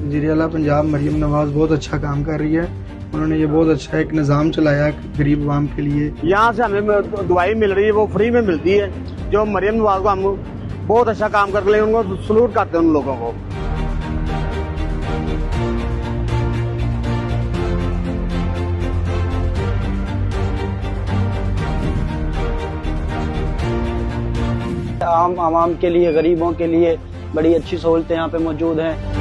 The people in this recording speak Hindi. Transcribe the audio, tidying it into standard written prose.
वज़ीर-ए-आला पंजाब मरियम नवाज़ बहुत अच्छा काम कर रही है। उन्होंने ये बहुत अच्छा एक निज़ाम चलाया गरीब आवाम के लिए। यहाँ से हमें दवाई मिल रही है, वो फ्री में मिलती है। जो मरियम नवाज़ को हम बहुत अच्छा काम करके लिए उनको सलूट करते हैं उन लोगों को। आम आवाम के लिए, गरीबों के लिए बड़ी अच्छी सहूलतें यहाँ पे मौजूद हैं।